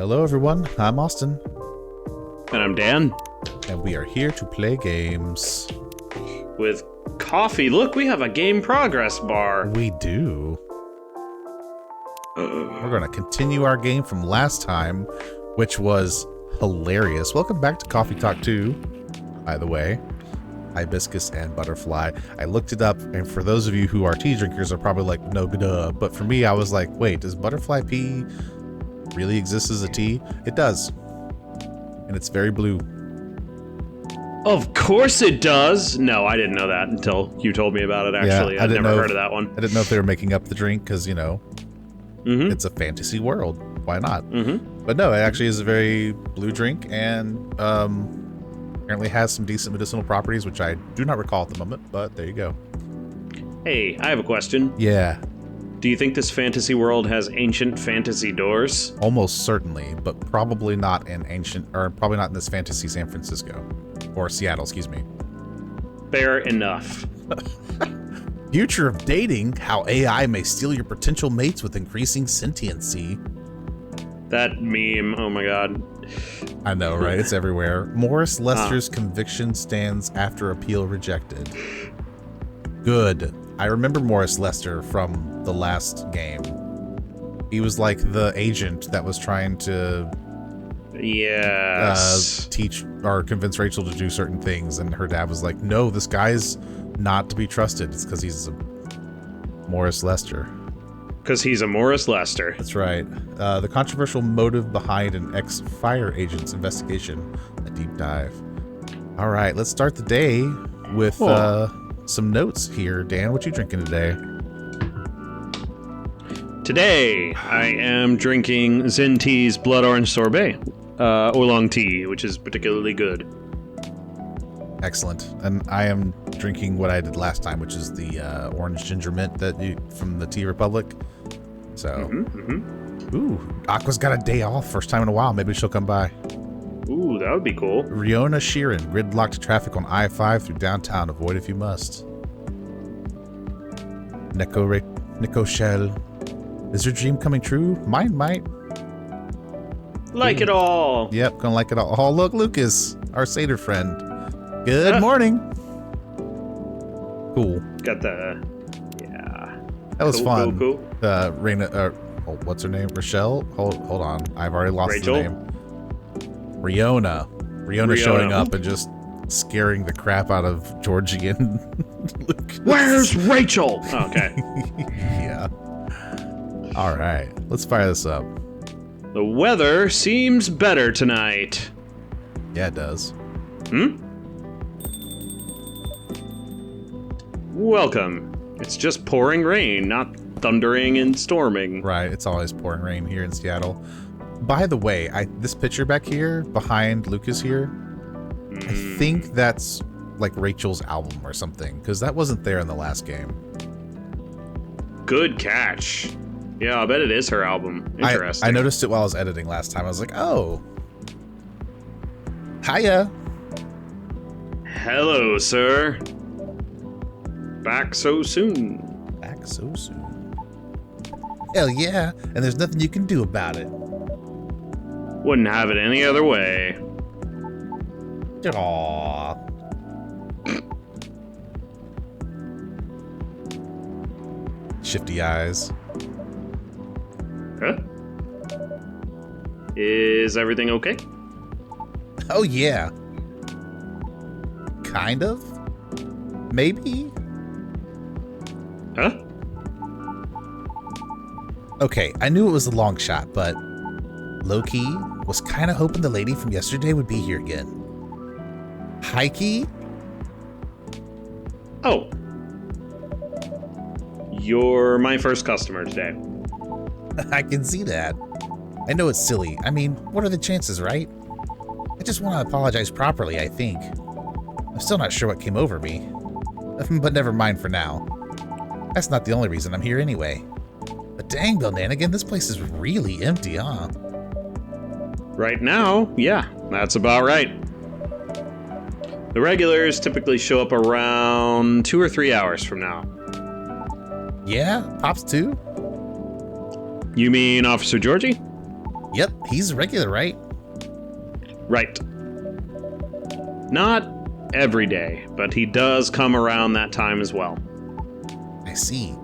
Hello everyone, I'm Austin. And I'm Dan. And we are here to play games. With coffee. Look, we have a game progress bar. We do. We're going to continue our game from last time, which was hilarious. Welcome back to Coffee Talk 2, by the way. Hibiscus and butterfly. I looked it up, and for those of you who are tea drinkers are probably like, no, duh. But for me, I was like, wait, does butterfly pea really exist as a tea? It does. And it's very blue. Of course it does. No, I didn't know that until you told me about it, actually. Yeah, I'd never heard of that one. I didn't know if they were making up the drink because, you know, it's a fantasy world. Why not? But no, it actually is a very blue drink, and apparently has some decent medicinal properties, which I do not recall at the moment, but there you go. Hey, I have a question. Yeah. Do you think this fantasy world has ancient fantasy doors? Almost certainly, but probably not in probably not in this fantasy San Francisco. Or Seattle, excuse me. Fair enough. Future of dating, how AI may steal your potential mates with increasing sentiency. That meme, oh my god. I know, right? It's everywhere. Morris Lester's conviction stands after appeal rejected. Good. I remember Morris Lester from the last game. He was like the agent that was trying to teach or convince Rachel to do certain things, and her dad was like, no, this guy's not to be trusted. It's because he's a Morris Lester. Because he's a Morris Lester. That's right. The controversial motive behind an ex-fire agent's investigation. A deep dive. All right, let's start the day with some notes here. Dan, what you drinking today? Today, I am drinking Zen Tea's Blood Orange Sorbet Oolong tea, which is particularly good. Excellent. And I am drinking what I did last time, which is the orange ginger mint from the Tea Republic. So, ooh, Aqua's got a day off, first time in a while. Maybe she'll come by. Ooh, that would be cool. Riona Sheeran, gridlocked traffic on I-5 through downtown. Avoid if you must. Nico Shell, is your dream coming true? Mine might. Like it all. Yep, gonna like it all. Oh, look, Lucas, our satyr friend. Good morning. Cool. Got the, yeah. That was fun. Cool. Raina, what's her name? Rochelle? Hold on. I've already lost Rachel? the name. Riona showing up and just scaring the crap out of Georgie and Lucas. Where's Rachel? Oh, okay. Yeah. All right. Let's fire this up. The weather seems better tonight. Yeah, it does. Welcome. It's just pouring rain, not thundering and storming. Right. It's always pouring rain here in Seattle. By the way, this picture back here behind Lucas here, I think that's like Rachel's album or something, because that wasn't there in the last game. Good catch. Yeah, I bet it is her album. Interesting. I noticed it while I was editing last time. I was like, oh. Hiya. Hello, sir. Back so soon. Back so soon. Hell yeah, and there's nothing you can do about it. Wouldn't have it any other way. Aww. Shifty eyes. Huh? Is everything okay? Oh yeah. Kind of? Maybe? Huh? Okay, I knew it was a long shot, but low-key was kind of hoping the lady from yesterday would be here again. High-key? Oh. You're my first customer today. I can see that. I know it's silly. I mean, what are the chances, right? I just want to apologize properly, I think. I'm still not sure what came over me. But never mind for now. That's not the only reason I'm here anyway. But dang, Chillnanigan, this place is really empty, huh? Right now, yeah, that's about right. The regulars typically show up around 2 or 3 hours from now. Yeah? Pops too? You mean Officer Georgie? Yep, he's a regular, right? Right. Not every day, but he does come around that time as well. I see.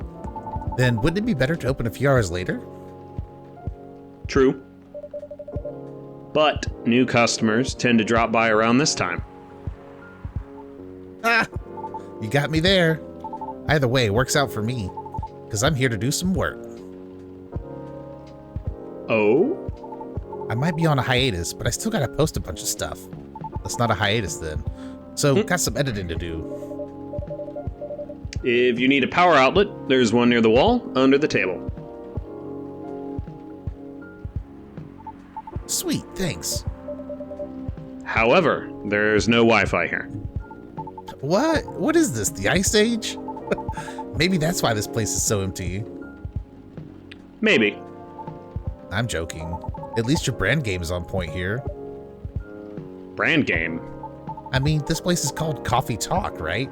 Then wouldn't it be better to open a few hours later? True. But new customers tend to drop by around this time. Ah, you got me there. Either way, works out for me, because I'm here to do some work. Oh? I might be on a hiatus, but I still gotta post a bunch of stuff. That's not a hiatus then. So, got some editing to do. If you need a power outlet, there's one near the wall, under the table. Sweet, thanks. However, there's no Wi-Fi here. What? What is this, the Ice Age? Maybe that's why this place is so empty. Maybe. I'm joking. At least your brand game is on point here. Brand game? I mean, this place is called Coffee Talk, right?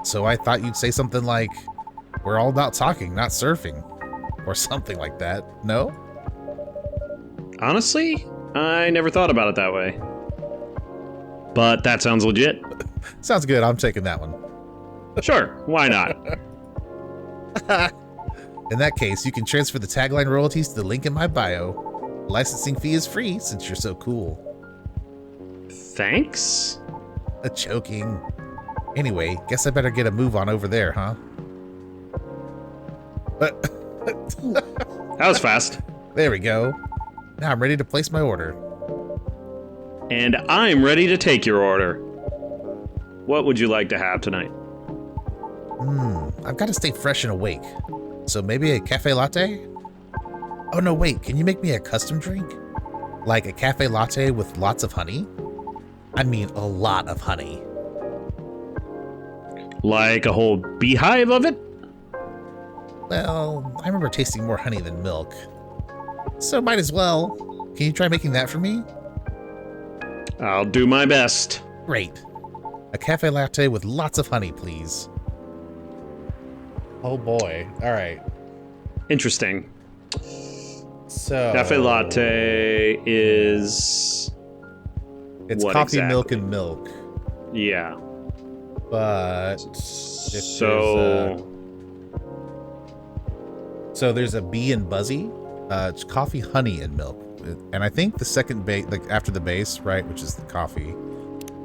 So I thought you'd say something like, we're all about talking, not surfing. Or something like that. No? Honestly, I never thought about it that way. But that sounds legit. Sounds good. I'm taking that one. Sure, why not? In that case, you can transfer the tagline royalties to the link in my bio. Licensing fee is free since you're so cool. Thanks? Joking. Anyway, guess I better get a move on over there, huh? That was fast. There we go. Now I'm ready to place my order. And I'm ready to take your order. What would you like to have tonight? I've got to stay fresh and awake. So maybe a cafe latte? Oh no, wait, can you make me a custom drink? Like a cafe latte with lots of honey? I mean, a lot of honey. Like a whole beehive of it? Well, I remember tasting more honey than milk. So might as well. Can you try making that for me? I'll do my best. Great. A cafe latte with lots of honey, please. Oh boy. All right. Interesting. So Cafe latte is... it's what coffee, exactly? milk, and milk. Yeah. But there's a bee and buzzy. It's coffee, honey, and milk. And I think the second base, like after the base, right, which is the coffee.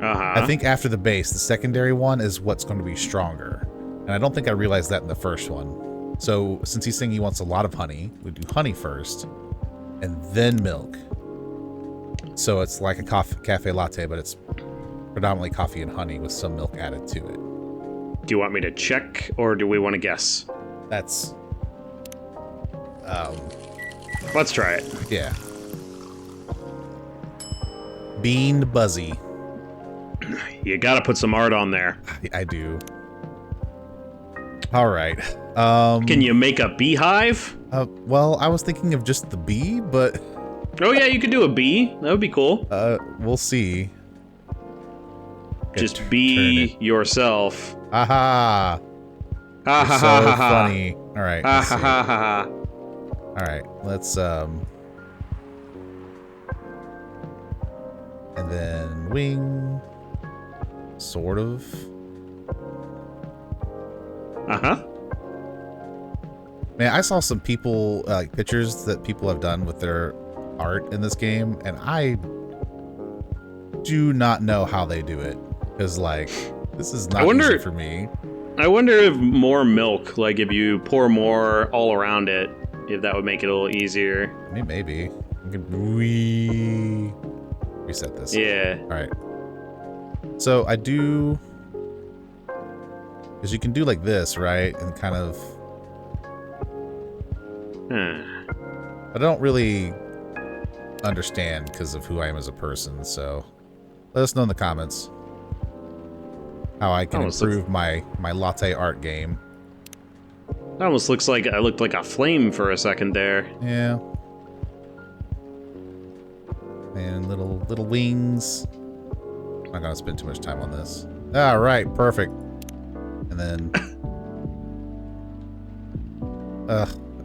I think after the base, the secondary one is what's going to be stronger. And I don't think I realized that in the first one. So since he's saying he wants a lot of honey, we do honey first, and then milk. So it's like a cafe latte, but it's predominantly coffee and honey with some milk added to it. Do you want me to check, or do we want to guess? That's... Let's try it. yeah. Bean buzzy. You gotta put some art on there. I do. All right. Can you make a beehive? Well, I was thinking of just the bee, but... Oh yeah, you could do a bee. That would be cool. We'll see. Just be yourself. Aha! Ha ha So ha ha ha. funny. All right. Ha let's ha see. ha ha ha. All right. Let's and then wing. Sort of. Uh-huh. Man, I saw some people like pictures that people have done with their art in this game, and I do not know how they do it. Because like, this is not easy for me. I wonder if more milk, like if you pour more all around it, if that would make it a little easier. I mean, maybe. We can reset this. Yeah. All right. So I do, because you can do like this, right? And kind of, I don't really understand because of who I am as a person. So let us know in the comments how I can improve my latte art game. It almost looks like I looked like a flame for a second there. Yeah. And little wings. I'm not gonna spend too much time on this. All right, perfect. And then,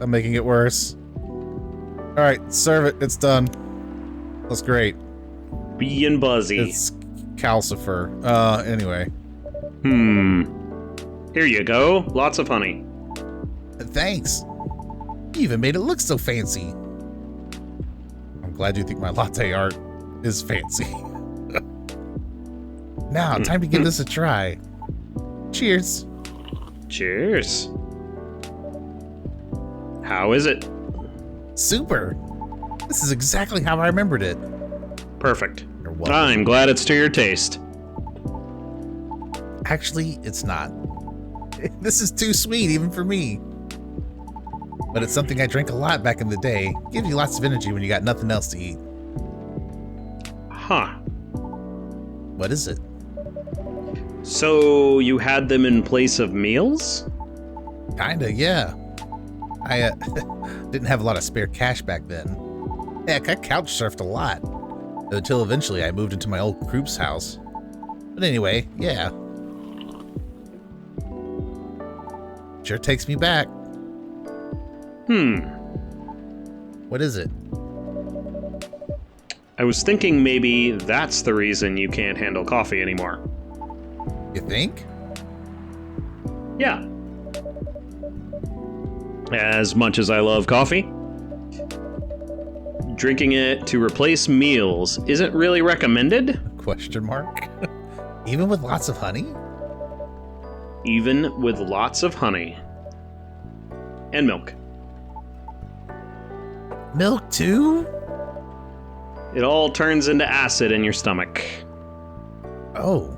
I'm making it worse. All right, serve it. It's done. That's great. Being buzzy. It's calcifer. Anyway. Here you go. Lots of honey. Thanks. You even made it look so fancy. I'm glad you think my latte art is fancy. Now, time to give this a try. Cheers. Cheers. How is it? Super. This is exactly how I remembered it. Perfect. You're welcome. I'm glad it's to your taste. Actually, it's not. This is too sweet even for me. But it's something I drank a lot back in the day. Gives you lots of energy when you got nothing else to eat. Huh. What is it? So you had them in place of meals? Kinda, yeah. I didn't have a lot of spare cash back then. Heck, I couch surfed a lot. Until eventually I moved into my old group's house. But anyway, yeah. Sure takes me back. What is it? I was thinking maybe that's the reason you can't handle coffee anymore. You think? Yeah. As much as I love coffee, drinking it to replace meals isn't really recommended. Question mark? Even with lots of honey? Even with lots of honey. And milk. Milk too? It all turns into acid in your stomach. Oh.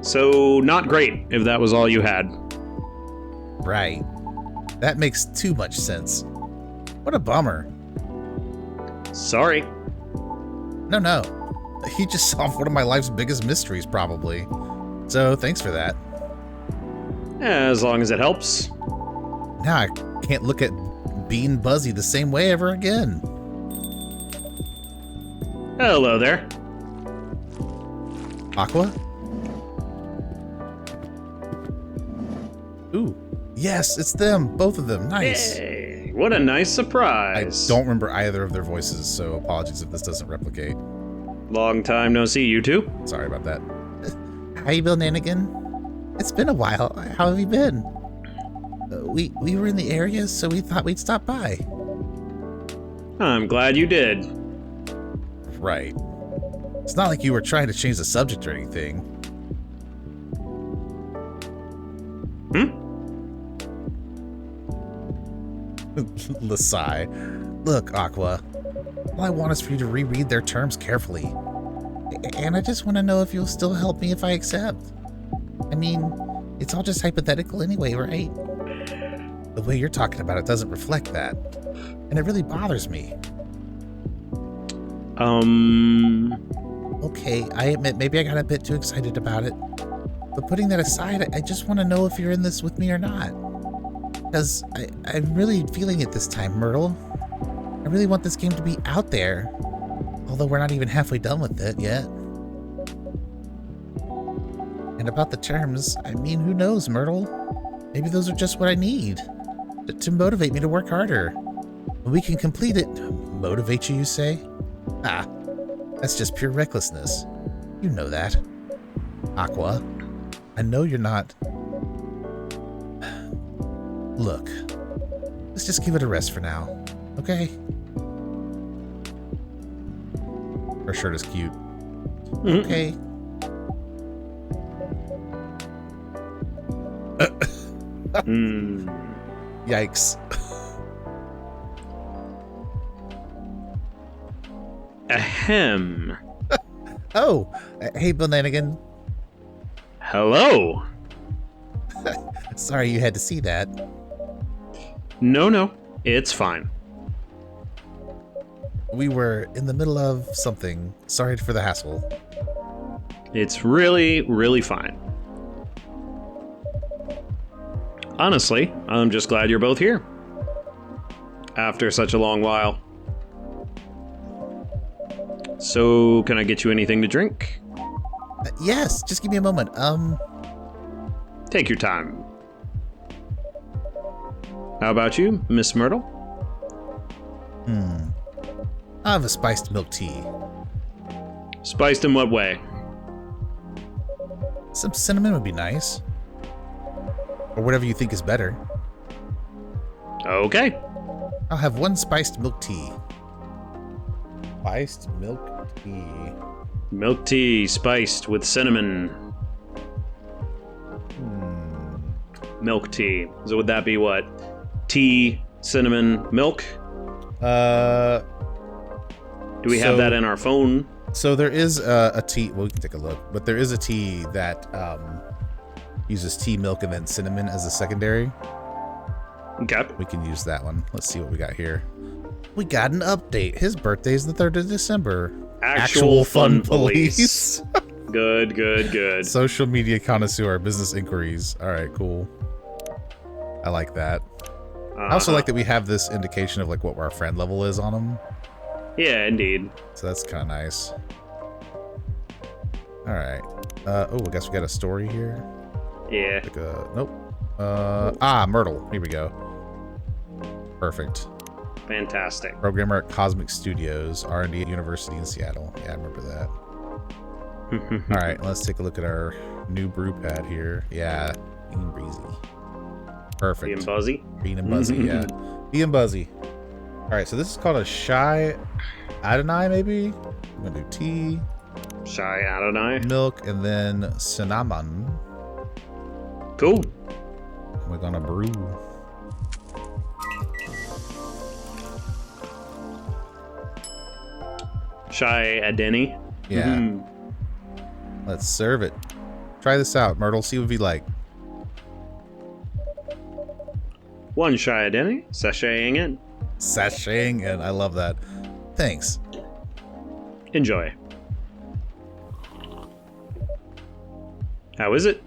So, not great if that was all you had. Right. That makes too much sense. What a bummer. Sorry. No. You just solved one of my life's biggest mysteries, probably. So, thanks for that. As long as it helps. Now I can't look at Bean Buzzy the same way ever again. Hello there. Aqua? Ooh. Yes, it's them. Both of them. Nice. Hey, what a nice I surprise. don't remember either of their voices, so apologies if this doesn't replicate. Long time no see, you two. Sorry about that. How you been, Nanigan? It's been a while. How have you been? We were in the area, so we thought we'd stop by. I'm glad you did. Right. It's not like you were trying to change the subject or anything. Lasai. Look, Aqua. All I want is for you to reread their terms carefully. And I just want to know if you'll still help me if I accept. I mean, it's all just hypothetical anyway, right? The way you're talking about it doesn't reflect that. And it really bothers me. Okay, I admit maybe I got a bit too excited about it. But putting that aside, I just want to know if you're in this with me or not. Because I'm really feeling it this time, Myrtle. I really want this game to be out there. Although we're not even halfway done with it yet. And about the terms, I mean, who knows, Myrtle? Maybe those are just what I need. To motivate me to work harder. When we can complete it. Motivate you, you say? Ah, that's just pure recklessness. You know that. Aqua, I know you're not... Look, let's just give it a rest for now, okay? Her shirt is cute. Okay. Yikes. Ahem. Oh, hey, Chillnanigan. Hello. Sorry you had to see that. No, it's fine. We were in the middle of something. Sorry for the hassle. It's really, really fine. Honestly, I'm just glad you're both here. After such a long while. So, can I get you anything to drink? Yes, just give me a moment. Take your time. How about you, Miss Myrtle? I have a spiced milk tea. Spiced in what way? Some cinnamon would be nice. Or whatever you think is better. Okay. I'll have one spiced milk tea. Spiced milk tea. Milk tea spiced with cinnamon. Milk tea. So would that be what? Tea, cinnamon, milk? Do we have that in our phone? So there is a tea. Well, we can take a look. But there is a tea that uses tea, milk, and then cinnamon as a secondary. Okay. We can use that one. Let's see what we got here. We got an update. His birthday is the 3rd of December. Actual fun police. Good, good, good. Social media connoisseur, business inquiries. All right, cool. I like that. I also like that we have this indication of like what our friend level is on them. Yeah, indeed. So that's kind of nice. All right. Oh, I guess we got a story here. Yeah. Like nope. Myrtle. Here we go. Perfect. Fantastic. Programmer at Cosmic Studios, R&D at University in Seattle. Yeah, I remember that. All right, let's take a look at our new brew pad here. Yeah, being breezy. Perfect. Being buzzy? Being and buzzy, yeah. Being buzzy. All right, so this is called a Shy Adonai, maybe? I'm going to do tea. Shy Adonai. Milk, and then cinnamon. Cool. We're going to brew. Shy Adeni. Yeah. Let's serve it. Try this out, Myrtle. See what we like. One Shy Adeni. Sashaying in. Sashaying in. I love that. Thanks. Enjoy. How is it?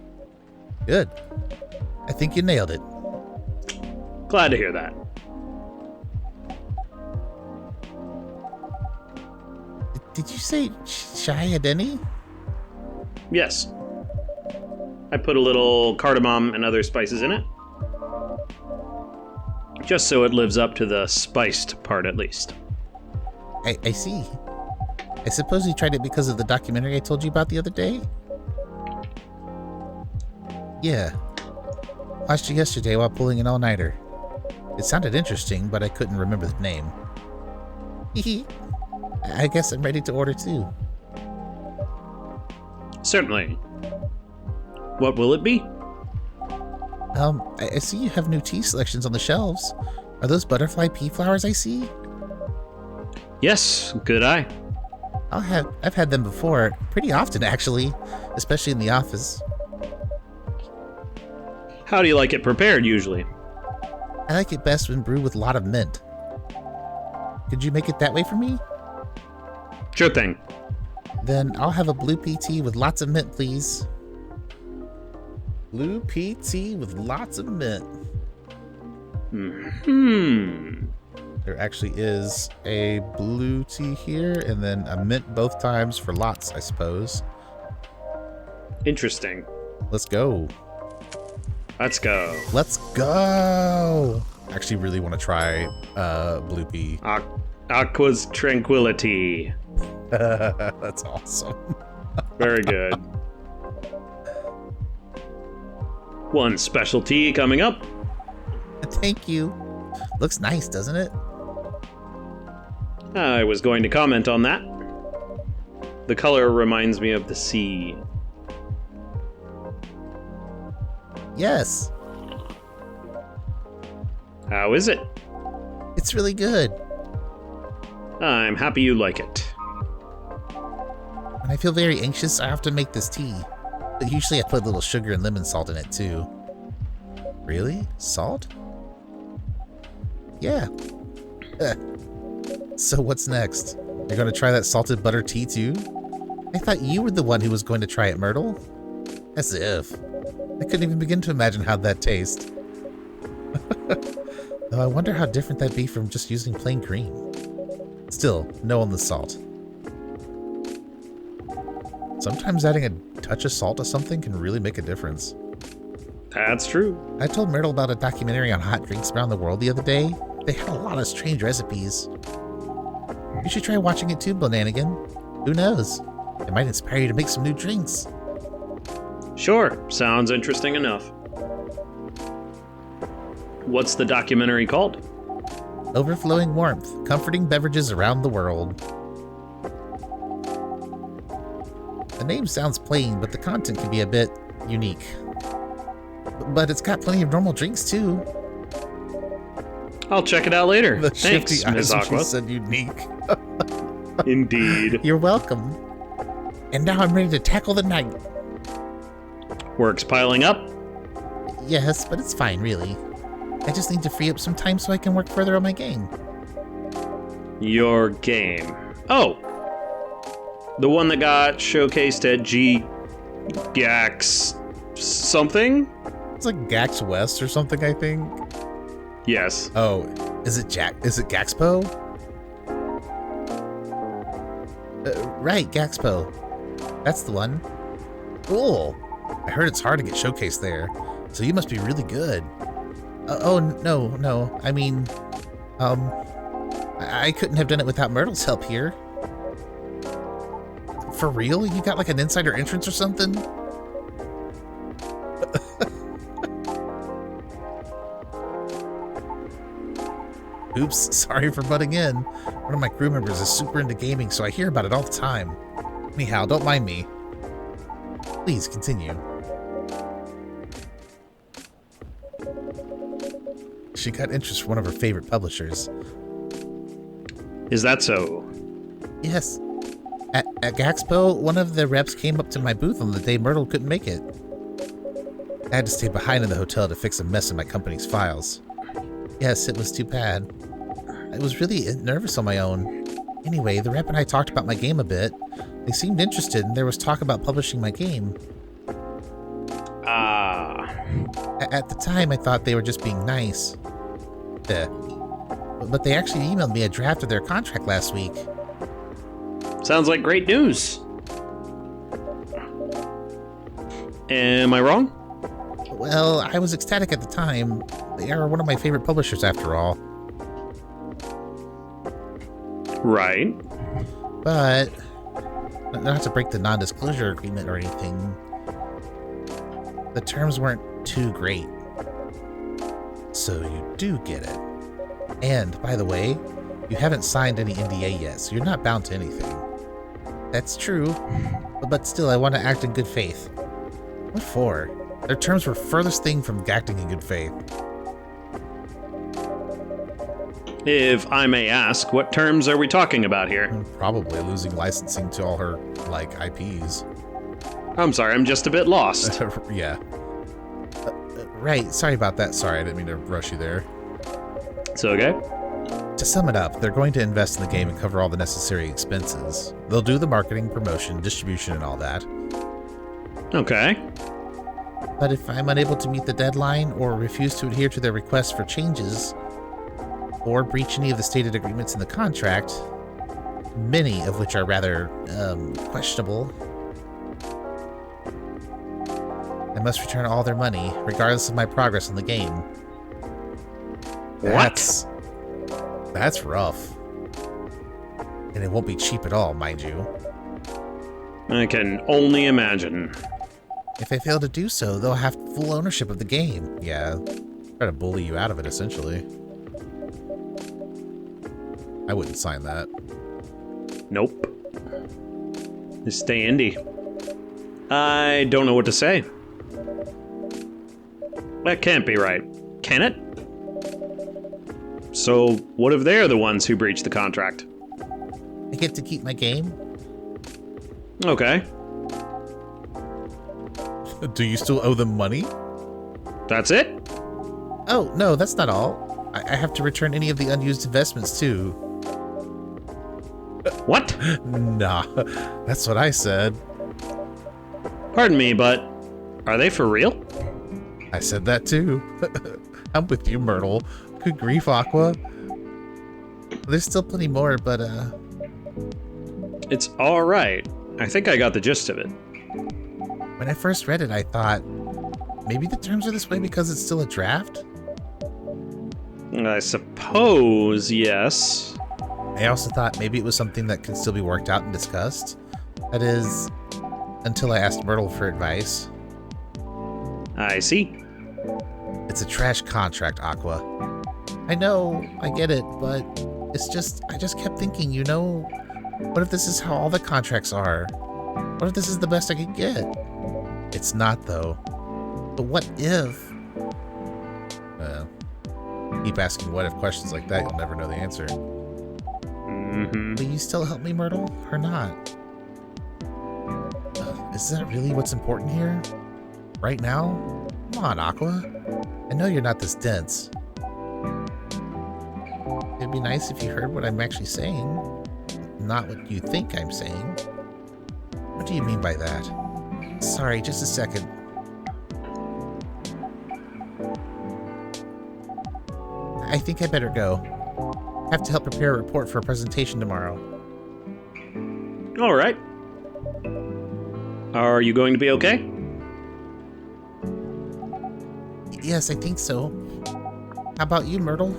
Good. I think you nailed it. Glad to hear that. Did you say Shy Adeni? Yes. I put a little cardamom and other spices in it. Just so it lives up to the spiced part, at least. I see. I suppose you tried it because of the documentary I told you about the other day? Yeah. Watched it yesterday while pulling an all-nighter. It sounded interesting, but I couldn't remember the name. I guess I'm ready to order too. Certainly. What will it be? I see you have new tea selections on the shelves. Are those butterfly pea flowers I see? Yes, good eye. I've had them before, pretty often actually, especially in the office. How do you like it prepared, usually? I like it best when brewed with a lot of mint. Could you make it that way for me? Sure thing. Then I'll have a blue pea tea with lots of mint, please. Blue pea tea with lots of mint. There actually is a blue tea here, and then a mint both times for lots, I suppose. Interesting. Let's go. Let's go. Let's go. I actually really want to try blue pea. Aqua's Tranquility. That's awesome. Very good. One specialty coming up. Thank you. Looks nice, doesn't it? I was going to comment on that. The color reminds me of the sea. Yes. How is it? It's really good. I'm happy you like it. When I feel very anxious, I often make this tea. But usually I put a little sugar and lemon salt in it too. Really? Salt? Yeah. So what's next? You're going to try that salted butter tea too? I thought you were the one who was going to try it, Myrtle. As if. I couldn't even begin to imagine how'd that taste. Though I wonder how different that'd be from just using plain cream. Still, no on the salt. Sometimes adding a touch of salt to something can really make a difference. That's true. I told Myrtle about a documentary on hot drinks around the world the other day. They had a lot of strange recipes. You should try watching it too, Chillnanigan. Who knows? It might inspire you to make some new drinks. Sure, sounds interesting enough. What's the documentary called? Overflowing Warmth, Comforting Beverages Around the World. The name sounds plain, but the content can be a bit unique. But it's got plenty of normal drinks too. I'll check it out later. The Thanks, shifty Ms. eyes when Aqua. she said unique. Indeed. You're welcome. And now I'm ready to tackle the night. Work's piling up? Yes, but it's fine, really. I just need to free up some time so I can work further on my game. Your game. Oh! The one that got showcased at GAX something? It's like Gax West or something, I think. Yes. Oh, is it Gaxpo? Right, Gaxpo. That's the one. Cool. I heard it's hard to get showcased there, so you must be really good. Oh, no. I mean, I couldn't have done it without Myrtle's help here. For real? You got like an insider entrance or something? Oops, sorry for butting in. One of my crew members is super into gaming, so I hear about it all the time. Anyhow, don't mind me. Please continue. She got interest from one of her favorite publishers. Is that so? Yes. At Gaxpo, one of the reps came up to my booth on the day Myrtle couldn't make it. I had to stay behind in the hotel to fix a mess in my company's files. Yes, it was too bad. I was really nervous on my own. Anyway, the rep and I talked about my game a bit. They seemed interested, and there was talk about publishing my game. At the time, I thought they were just being nice. But they actually emailed me a draft of their contract last week. Sounds like great news. Am I wrong? Well, I was ecstatic at the time. They are one of my favorite publishers, after all. Right. But, not to break the non-disclosure agreement or anything, the terms weren't too great. So you do get it. And, by the way, you haven't signed any NDA yet, so you're not bound to anything. That's true, but still, I want to act in good faith. What for? Their terms were furthest thing from acting in good faith. If I may ask, what terms are we talking about here? Probably losing licensing to all her, IPs. I'm sorry, I'm just a bit lost. Yeah. Right, sorry about that. Sorry, I didn't mean to rush you there. It's okay. To sum it up, they're going to invest in the game and cover all the necessary expenses. They'll do the marketing, promotion, distribution, and all that. Okay. But if I'm unable to meet the deadline or refuse to adhere to their requests for changes, or breach any of the stated agreements in the contract, many of which are rather, questionable, I must return all their money, regardless of my progress in the game. What? That's rough. And it won't be cheap at all, mind you. I can only imagine. If I fail to do so, they'll have full ownership of the game. Yeah, try to bully you out of it, essentially. I wouldn't sign that. Nope. Just stay indie. I don't know what to say. That can't be right. Can it? So, what if they're the ones who breached the contract? I get to keep my game. Okay. Do you still owe them money? That's it? Oh, no, that's not all. I have to return any of the unused investments, too. What? Nah, that's what I said. Pardon me, but are they for real? I said that, too. I'm with you, Myrtle. Good grief, Aqua. There's still plenty more, but, It's alright. I think I got the gist of it. when I first read it, I thought, maybe the terms are this way because it's still a draft? I suppose, yes. I also thought maybe it was something that could still be worked out and discussed. That is, until I asked Myrtle for advice. I see. It's a trash contract, Aqua. I know, I get it, but it's just, I just kept thinking, you know, what if this is how all the contracts are? What if this is the best I could get? It's not, though. But what if? Keep asking what if questions like that, you'll never know the answer. Will you still help me, Myrtle, or not? Is that really what's important here? Right now? Come on, Aqua. I know you're not this dense. It'd be nice if you heard what I'm actually saying, not what you think I'm saying. What do you mean by that? Sorry, just a second. I think I better go. Have to help prepare a report for a presentation tomorrow. All right. Are you going to be okay? Yes, I think so. How about you, Myrtle?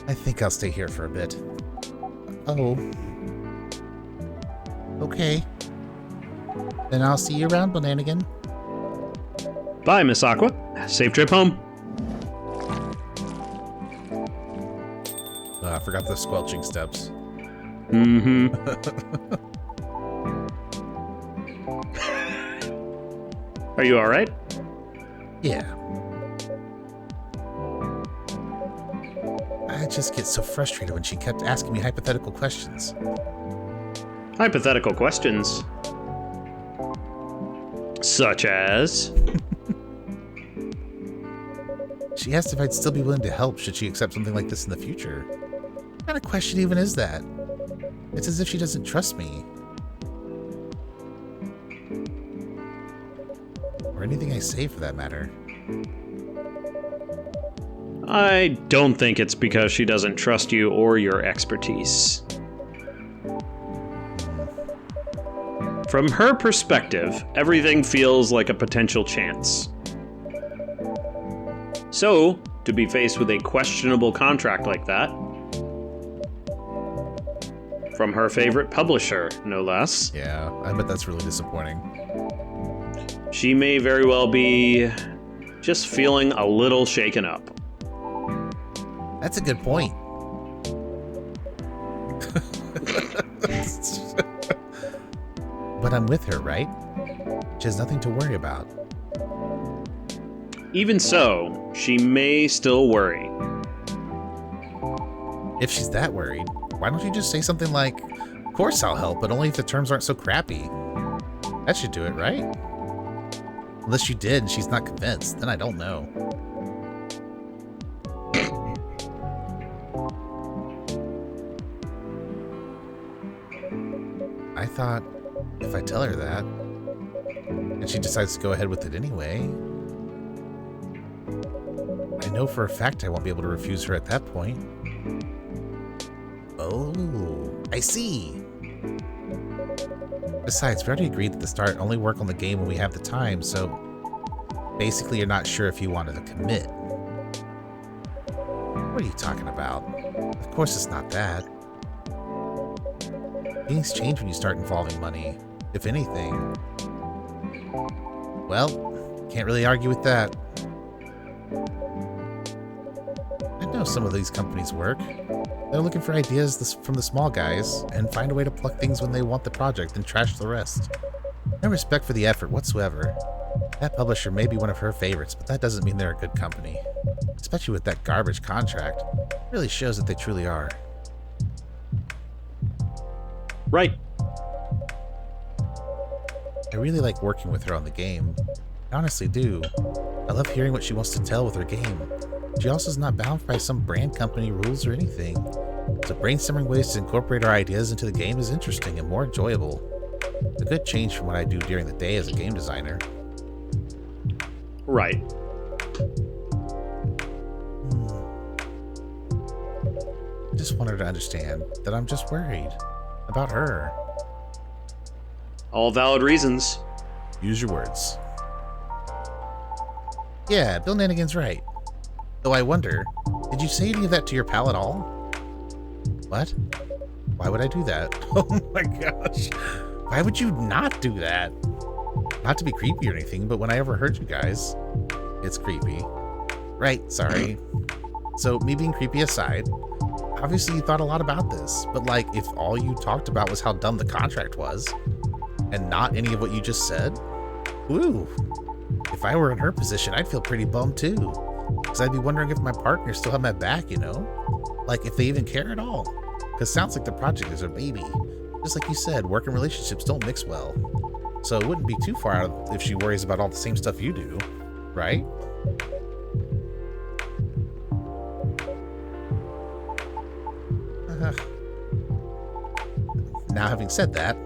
I think I'll stay here for a bit. Oh. Okay. Then I'll see you around, Chillnanigan. Bye, Miss Aqua. Safe trip home. I forgot the squelching steps. Are you all right? Yeah. I just get so frustrated when she kept asking me hypothetical questions. Hypothetical questions. Such as? She asked if I'd still be willing to help should she accept something like this in the future. What kind of question even is that? It's as if she doesn't trust me. Or anything I say for that matter. I don't think it's because she doesn't trust you or your expertise. From her perspective, everything feels like a potential chance. So, to be faced with a questionable contract like that, from her favorite publisher, no less. Yeah, I bet that's really disappointing. She may very well be just feeling a little shaken up. That's a good point. But I'm with her, right? She has nothing to worry about. Even so, she may still worry. If she's that worried, why don't you just say something like, of course I'll help, but only if the terms aren't so crappy. That should do it, right? Unless you did and she's not convinced, then I don't know. I thought, if I tell her that, and she decides to go ahead with it anyway, I know for a fact I won't be able to refuse her at that point. Oh, I see. Besides, we already agreed at the start only work on the game when we have the time, so basically you're not sure if you wanted to commit. What are you talking about? Of course it's not that. Things change when you start involving money, if anything. Well, can't really argue with that. I know some of these companies work. They're looking for ideas from the small guys and find a way to pluck things when they want the project and trash the rest. No respect for the effort whatsoever. That publisher may be one of her favorites, but that doesn't mean they're a good company. Especially with that garbage contract. It really shows that they truly are. Right. I really like working with her on the game. I honestly do. I love hearing what she wants to tell with her game. She also is not bound by some brand company rules or anything. So brainstorming ways to incorporate our ideas into the game is interesting and more enjoyable. It's a good change from what I do during the day as a game designer. Right. I just want her to understand that I'm just worried about her. All valid reasons. Use your words. Yeah, Chillnanigans right. Though I wonder, did you say any of that to your pal at all? What? Why would I do that? Oh my gosh. Why would you not do that? Not to be creepy or anything, but when I ever hurt you guys, it's creepy. Right, sorry. So me being creepy aside, obviously you thought a lot about this, but like if all you talked about was how dumb the contract was and not any of what you just said, woo. If I were in her position, I'd feel pretty bummed too. Because I'd be wondering if my partner still had my back, you know? Like if they even care at all. Because sounds like the project is a baby. Just like you said, work and relationships don't mix well. So it wouldn't be too far out if she worries about all the same stuff you do, right? Now having said that,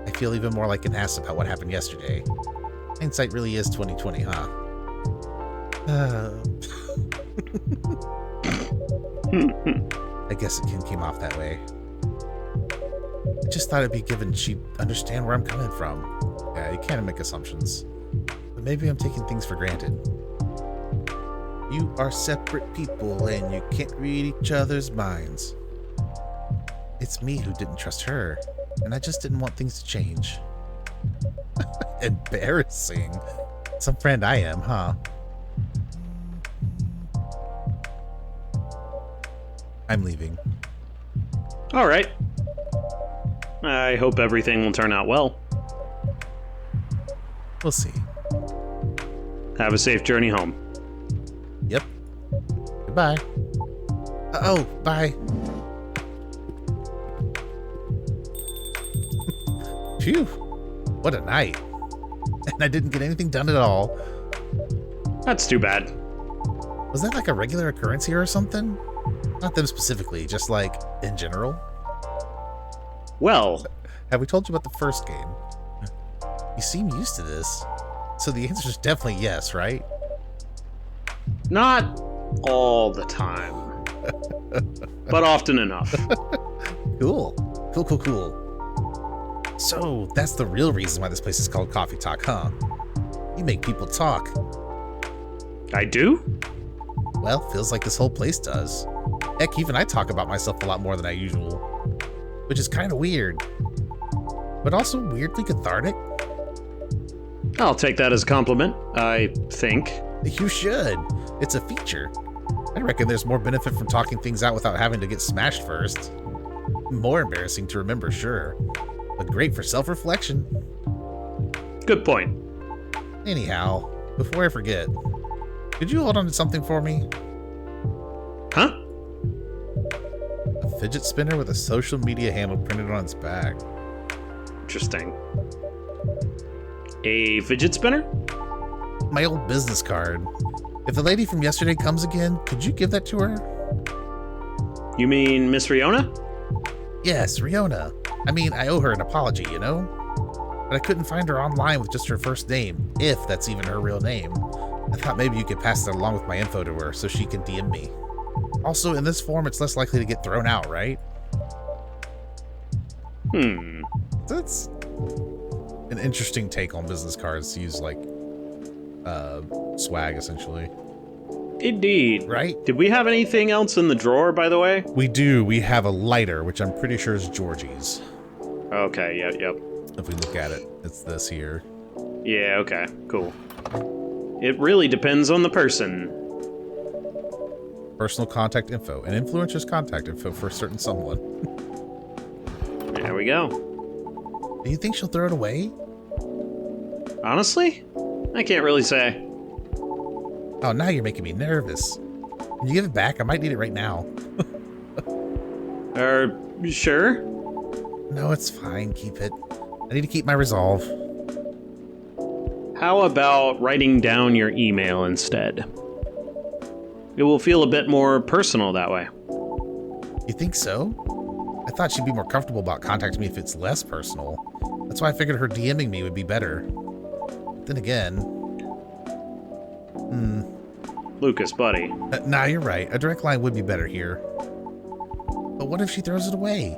I feel even more like an ass about what happened yesterday. Hindsight really is 2020, huh? I guess it came off that way. I just thought it'd be given she'd understand where I'm coming from. Yeah, you can't make assumptions. But maybe I'm taking things for granted. You are separate people and you can't read each other's minds. It's me who didn't trust her, and I just didn't want things to change. Embarrassing. Some friend I am, huh? I'm leaving. All right. I hope everything will turn out well. We'll see. Have a safe journey home. Yep. Goodbye. Oh, bye. Phew. What a night. And I didn't get anything done at all. That's too bad. Was that like a regular occurrence here or something? Not them specifically, just like in general. Well, have we told you about the first game? You seem used to this. So the answer is definitely yes, right? not all the time, but often enough. Cool. Cool. So that's the real reason why this place is called Coffee Talk, huh? You make people talk. I do? Well, feels like this whole place does. Heck, even I talk about myself a lot more than I usual. Which is kind of weird. But also weirdly cathartic. I'll take that as a compliment, I think. You should. It's a feature. I reckon there's more benefit from talking things out without having to get smashed first. More embarrassing to remember, sure. But great for self-reflection. Good point. Anyhow, before I forget, could you hold on to something for me? Huh? A fidget spinner with a social media handle printed on its back. Interesting. A fidget spinner? My old business card. If the lady from yesterday comes again, could you give that to her? You mean Miss Riona? Yes, Riona. I mean, I owe her an apology, you know? But I couldn't find her online with just her first name, if that's even her real name. I thought maybe you could pass that along with my info to her so she can DM me. Also, in this form, it's less likely to get thrown out, right? That's an interesting take on business cards to use like swag, essentially. Indeed. Right? Did we have anything else in the drawer, by the way? We do. We have a lighter, which I'm pretty sure is Georgie's. Okay, yep. If we look at it, it's this here. Yeah, okay, cool. It really depends on the person. Personal contact info. An influencer's contact info for a certain someone. There we go. Do you think she'll throw it away? Honestly? I can't really say. Oh, now you're making me nervous. Can you give it back? I might need it right now. Sure? No, it's fine. Keep it. I need to keep my resolve. How about writing down your email instead? It will feel a bit more personal that way. You think so? I thought she'd be more comfortable about contacting me if it's less personal. That's why I figured her DMing me would be better. But then again... Lucas, buddy. Nah, you're right. A direct line would be better here. But what if she throws it away?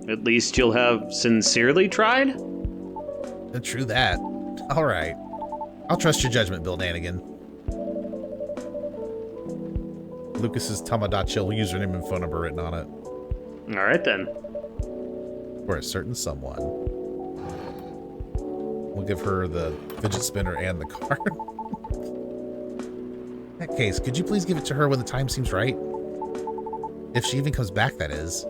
At least you'll have sincerely tried? True that. All right. I'll trust your judgment, Bill Nanigan. Lucas's Tamagotchi username and phone number written on it. All right, then. For a certain someone. We'll give her the fidget spinner and the card. In that case, could you please give it to her when the time seems right? If she even comes back, that is.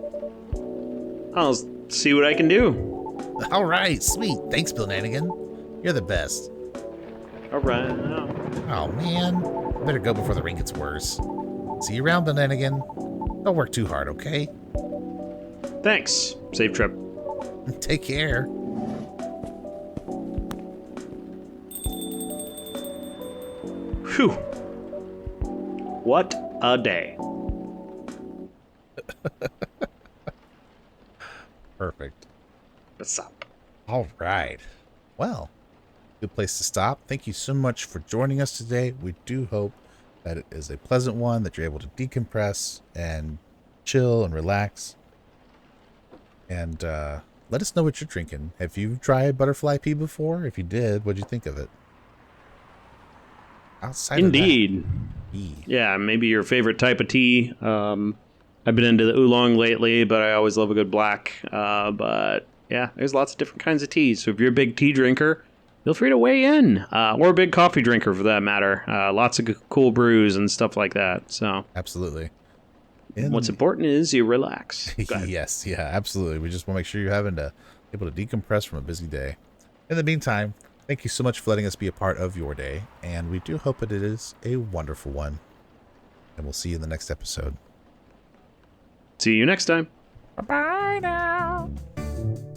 I'll see what I can do. All right, sweet. Thanks, Chillnanigan. You're the best. All right. Oh, man. I better go before the rain gets worse. See you around, Chillnanigan. Don't work too hard, okay? Thanks. Safe trip. Take care. Whew. What a day. Perfect. What's up? All right. Well, good place to stop. Thank you so much for joining us today. We do hope that it is a pleasant one, that you're able to decompress and chill and relax. And let us know what you're drinking. Have you tried butterfly pea before? If you did, what'd you think of it? Outside Indeed. of that, Yeah, maybe your favorite type of tea. I've been into the oolong lately, but I always love a good black. But yeah, there's lots of different kinds of teas. So if you're a big tea drinker, feel free to weigh in. Or a big coffee drinker for that matter. Lots of cool brews and stuff like that. So absolutely. What's important is you relax. Yes, yeah, absolutely. We just want to make sure you're able to decompress from a busy day. In the meantime, thank you so much for letting us be a part of your day, and we do hope that it is a wonderful one. And we'll see you in the next episode. See you next time. Bye-bye now.